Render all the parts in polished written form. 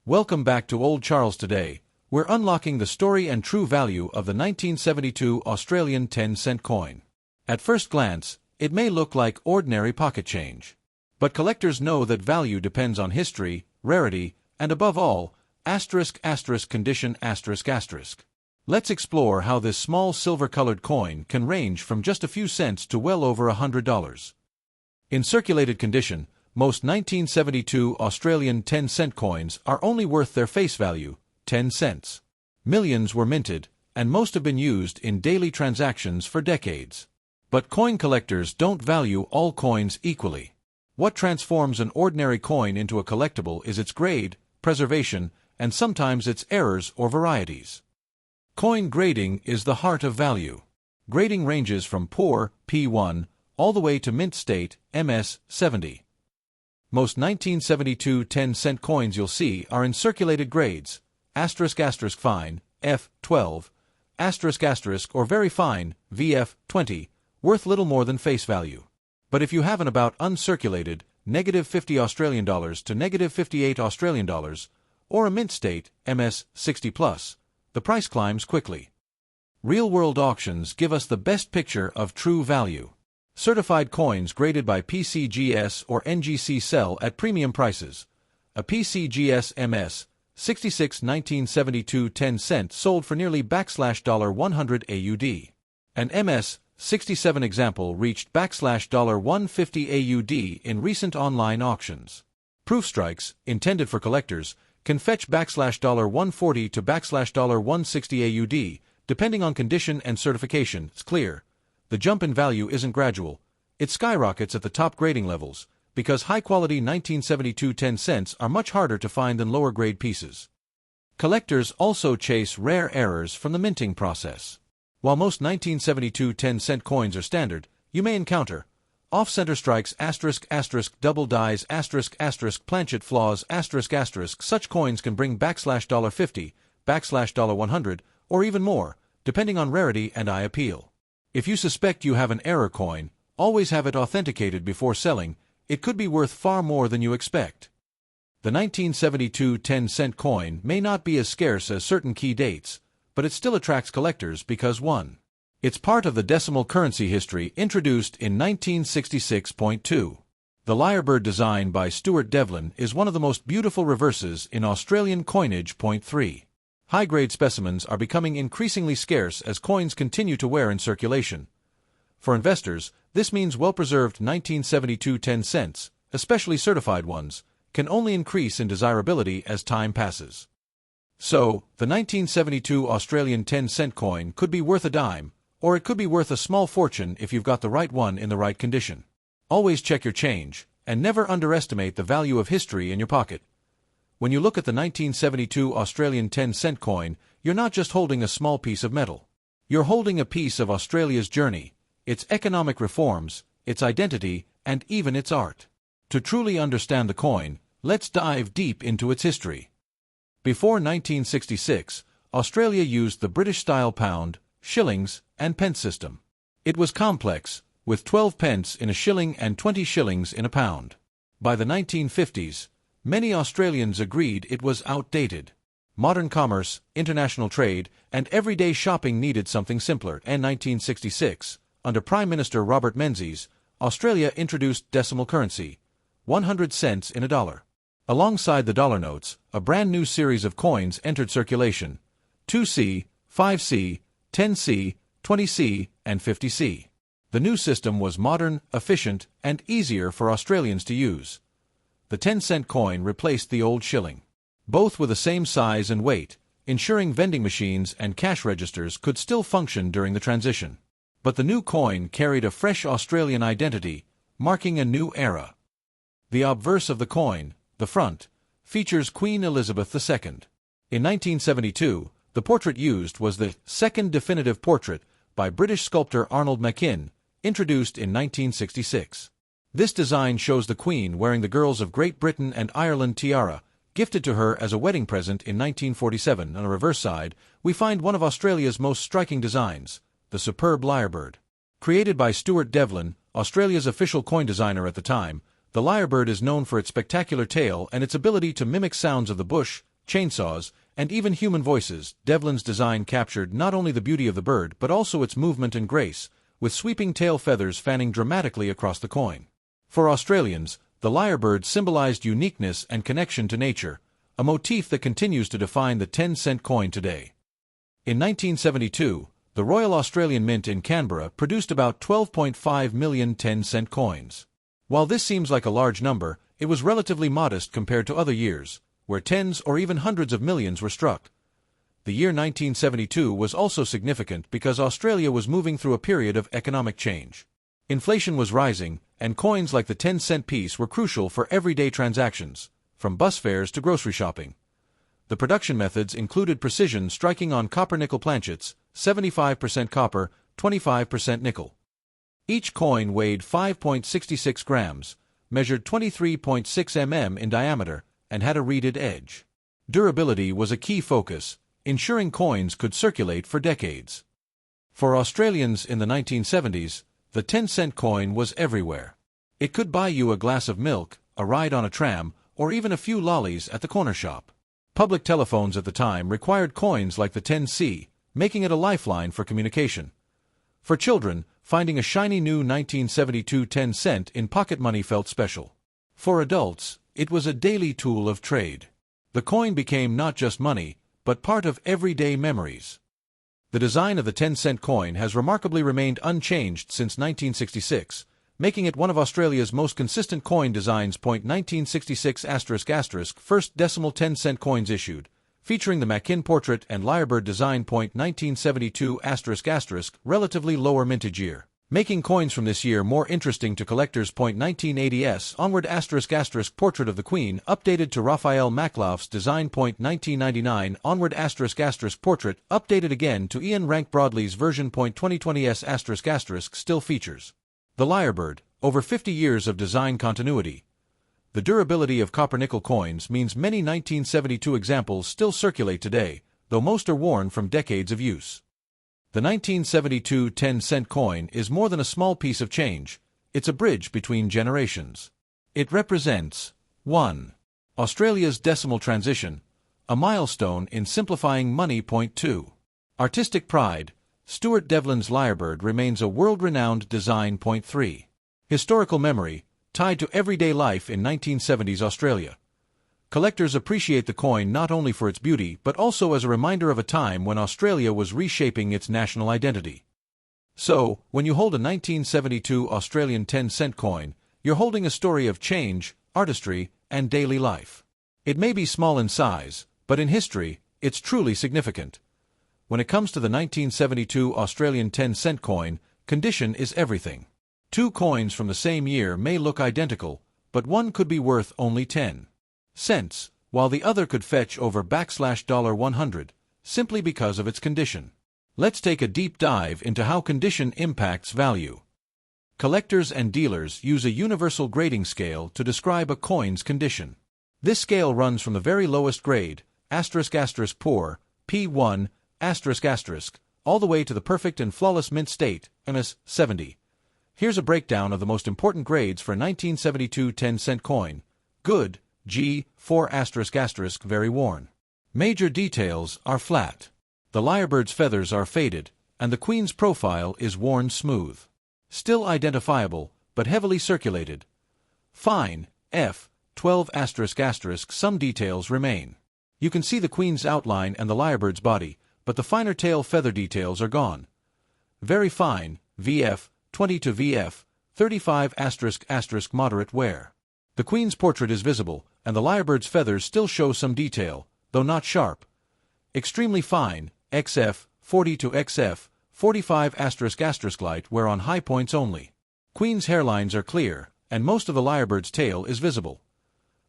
Welcome back to Old Charles. Today, we're unlocking the story and true value of the 1972 Australian 10-cent coin. At first glance, it may look like ordinary pocket change. But collectors know that value depends on history, rarity, and above all, condition. Let's explore how this small silver-colored coin can range from just a few cents to well over $100. In circulated condition, most 1972 Australian 10-cent coins are only worth their face value, 10 cents. Millions were minted, and most have been used in daily transactions for decades. But coin collectors don't value all coins equally. What transforms an ordinary coin into a collectible is its grade, preservation, and sometimes its errors or varieties. Coin grading is the heart of value. Grading ranges from poor, P1, all the way to mint state, MS, 70. Most 1972 10-cent coins you'll see are in circulated grades, fine, F12, or very fine, VF20, worth little more than face value. But if you have an about uncirculated, -50 Australian dollars to -58 Australian dollars, or a mint state, MS 60+, the price climbs quickly. Real-world auctions give us the best picture of true value. Certified coins graded by PCGS or NGC sell at premium prices. A PCGS MS 66 1972 10 cent sold for nearly $100 AUD. An MS 67 example reached $150 AUD in recent online auctions. Proof strikes, intended for collectors, can fetch $140 to $160 AUD, depending on condition and certification. It's clear. The jump in value isn't gradual. It skyrockets at the top grading levels, because high-quality 1972 10 cents are much harder to find than lower-grade pieces. Collectors also chase rare errors from the minting process. While most 1972 10-cent coins are standard, you may encounter off-center strikes, double dies, planchet flaws, Such coins can bring $50, $100, or even more, depending on rarity and eye appeal. If you suspect you have an error coin, always have it authenticated before selling. It could be worth far more than you expect. The 1972 10-cent coin may not be as scarce as certain key dates, but it still attracts collectors because 1. It's part of the decimal currency history introduced in 1966.2. The lyrebird design by Stuart Devlin is one of the most beautiful reverses in Australian coinage. 3. High-grade specimens are becoming increasingly scarce as coins continue to wear in circulation. For investors, this means well-preserved 1972 10 cents, especially certified ones, can only increase in desirability as time passes. So, the 1972 Australian 10-cent coin could be worth a dime, or it could be worth a small fortune if you've got the right one in the right condition. Always check your change, and never underestimate the value of history in your pocket. When you look at the 1972 Australian 10-cent coin, you're not just holding a small piece of metal. You're holding a piece of Australia's journey, its economic reforms, its identity, and even its art. To truly understand the coin, let's dive deep into its history. Before 1966, Australia used the British-style pound, shillings, and pence system. It was complex, with 12 pence in a shilling and 20 shillings in a pound. By the 1950s, many Australians agreed it was outdated. Modern commerce, international trade, and everyday shopping needed something simpler. In 1966, under Prime Minister Robert Menzies, Australia introduced decimal currency, 100 cents in a dollar. Alongside the dollar notes, a brand new series of coins entered circulation, 2C, 5C, 10C, 20C, and 50C. The new system was modern, efficient, and easier for Australians to use. The 10-cent coin replaced the old shilling. Both were the same size and weight, ensuring vending machines and cash registers could still function during the transition. But the new coin carried a fresh Australian identity, marking a new era. The obverse of the coin, the front, features Queen Elizabeth II. In 1972, the portrait used was the second definitive portrait by British sculptor Arnold Machin, introduced in 1966. This design shows the Queen wearing the girls of Great Britain and Ireland tiara, gifted to her as a wedding present in 1947. On the reverse side, we find one of Australia's most striking designs, the superb lyrebird. Created by Stuart Devlin, Australia's official coin designer at the time, the lyrebird is known for its spectacular tail and its ability to mimic sounds of the bush, chainsaws, and even human voices. Devlin's design captured not only the beauty of the bird but also its movement and grace, with sweeping tail feathers fanning dramatically across the coin. For Australians, the lyrebird symbolized uniqueness and connection to nature, a motif that continues to define the 10-cent coin today. In 1972, the Royal Australian Mint in Canberra produced about 12.5 million 10-cent coins. While this seems like a large number, it was relatively modest compared to other years, where tens or even hundreds of millions were struck. The year 1972 was also significant because Australia was moving through a period of economic change. Inflation was rising, and coins like the 10-cent piece were crucial for everyday transactions, from bus fares to grocery shopping. The production methods included precision striking on copper-nickel planchets, 75% copper, 25% nickel. Each coin weighed 5.66 grams, measured 23.6 mm in diameter, and had a reeded edge. Durability was a key focus, ensuring coins could circulate for decades. For Australians in the 1970s, the 10-cent coin was everywhere. It could buy you a glass of milk, a ride on a tram, or even a few lollies at the corner shop. Public telephones at the time required coins like the 10C, making it a lifeline for communication. For children, finding a shiny new 1972 10-cent in pocket money felt special. For adults, it was a daily tool of trade. The coin became not just money, but part of everyday memories. The design of the 10-cent coin has remarkably remained unchanged since 1966, making it one of Australia's most consistent coin designs. 1966 ***, first decimal 10-cent coins issued, featuring the Mackin portrait and lyrebird design. 1972 ***, relatively lower mintage year, making coins from this year more interesting to collectors. 1980s onward ***, portrait of the Queen, updated to Raphael Makhlouf's design. 1999 onward ***, portrait, updated again to Ian Rank Broadley's version. 2020s ***, still features the lyrebird, over 50 years of design continuity. The durability of copper-nickel coins means many 1972 examples still circulate today, though most are worn from decades of use. The 1972 10-cent coin is more than a small piece of change, it's a bridge between generations. It represents 1. Australia's decimal transition, a milestone in simplifying money. 2. Artistic pride, Stuart Devlin's lyrebird remains a world-renowned design. 3. Historical memory, tied to everyday life in 1970s Australia. Collectors appreciate the coin not only for its beauty but also as a reminder of a time when Australia was reshaping its national identity. So, when you hold a 1972 Australian 10-cent coin, you're holding a story of change, artistry, and daily life. It may be small in size, but in history, it's truly significant. When it comes to the 1972 Australian 10-cent coin, condition is everything. Two coins from the same year may look identical, but one could be worth only 10 cents, while the other could fetch over $100, simply because of its condition. Let's take a deep dive into how condition impacts value. Collectors and dealers use a universal grading scale to describe a coin's condition. This scale runs from the very lowest grade, *** poor, P1, ***, all the way to the perfect and flawless mint state, MS-70. Here's a breakdown of the most important grades for a 1972 10-cent coin. Good, G4***, very worn. Major details are flat. The lyrebird's feathers are faded, and the queen's profile is worn smooth. Still identifiable, but heavily circulated. Fine, F12***, some details remain. You can see the queen's outline and the lyrebird's body, but the finer tail feather details are gone. Very fine, VF, 20 to VF, 35***, moderate wear. The queen's portrait is visible, and the lyrebird's feathers still show some detail, though not sharp. Extremely fine, XF, 40 to XF, 45*** light wear on high points only. Queen's hairlines are clear, and most of the lyrebird's tail is visible.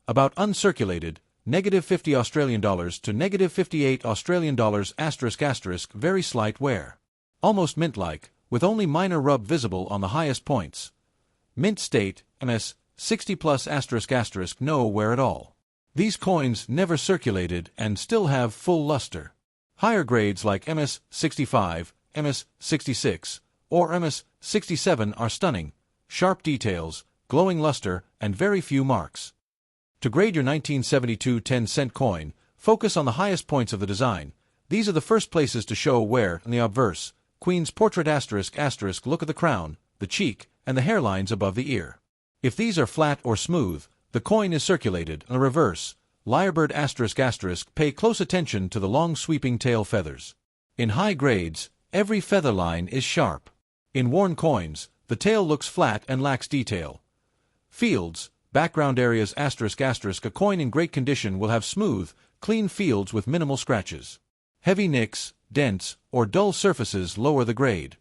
About uncirculated, -50 Australian dollars to -58 Australian dollars ***, very slight wear. Almost mint-like, with only minor rub visible on the highest points. Mint state, MS, 60 plus ***, no wear at all. These coins never circulated and still have full luster. Higher grades like MS-65, MS-66, or MS-67 are stunning, sharp details, glowing luster, and very few marks. To grade your 1972 10-cent coin, Focus on the highest points of the design. These are the first places to show wear. In the obverse, Queen's portrait ***, look at the crown, the cheek, and the hairlines above the ear. If these are flat or smooth, the coin is circulated. In the reverse, Lyrebird ***, pay close attention to the long sweeping tail feathers. In high grades, every feather line is sharp. In worn coins, the tail looks flat and lacks detail. Fields, background areas ***, a coin in great condition will have smooth, clean fields with minimal scratches. Heavy nicks, dents, or dull surfaces lower the grade.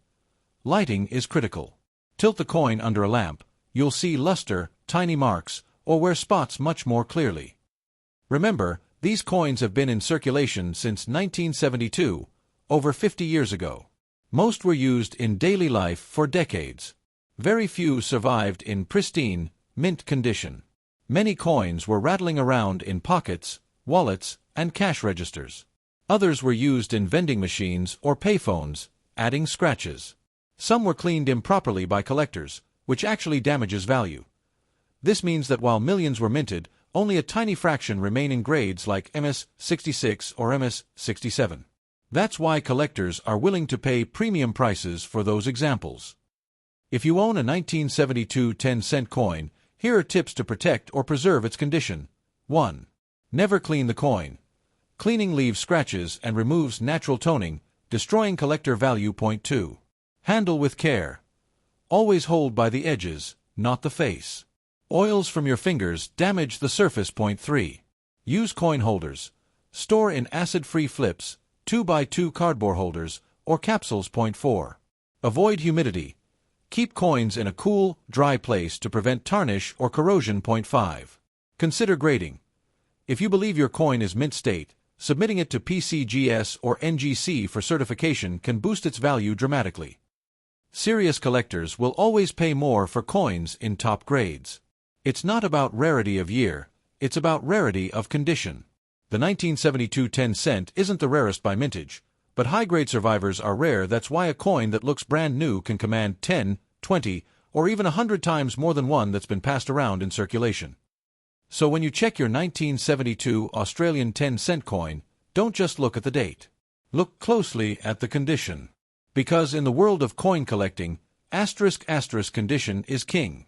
Lighting is critical. Tilt the coin under a lamp, you'll see luster, tiny marks, or wear spots much more clearly. Remember, these coins have been in circulation since 1972, over 50 years ago. Most were used in daily life for decades. Very few survived in pristine, mint condition. Many coins were rattling around in pockets, wallets, and cash registers. Others were used in vending machines or payphones, adding scratches. Some were cleaned improperly by collectors, which actually damages value. This means that while millions were minted, only a tiny fraction remain in grades like MS-66 or MS-67. That's why collectors are willing to pay premium prices for those examples. If you own a 1972 10-cent coin, here are tips to protect or preserve its condition. 1. Never clean the coin. Cleaning leaves scratches and removes natural toning, destroying collector value. 2. Handle with care. Always hold by the edges, not the face. Oils from your fingers damage the surface. 3. Use coin holders. Store in acid-free flips, 2x2 cardboard holders, or capsules. 4. Avoid humidity. Keep coins in a cool, dry place to prevent tarnish or corrosion. 5. Consider grading. If you believe your coin is mint state, submitting it to PCGS or NGC for certification can boost its value dramatically. Serious collectors will always pay more for coins in top grades. It's not about rarity of year, it's about rarity of condition. The 1972 10 cent isn't the rarest by mintage, but high-grade survivors are rare. That's why a coin that looks brand new can command 10, 20, or even 100 times more than one that's been passed around in circulation. So when you check your 1972 Australian 10-cent coin, don't just look at the date. Look closely at the condition. Because in the world of coin collecting, *** condition is king.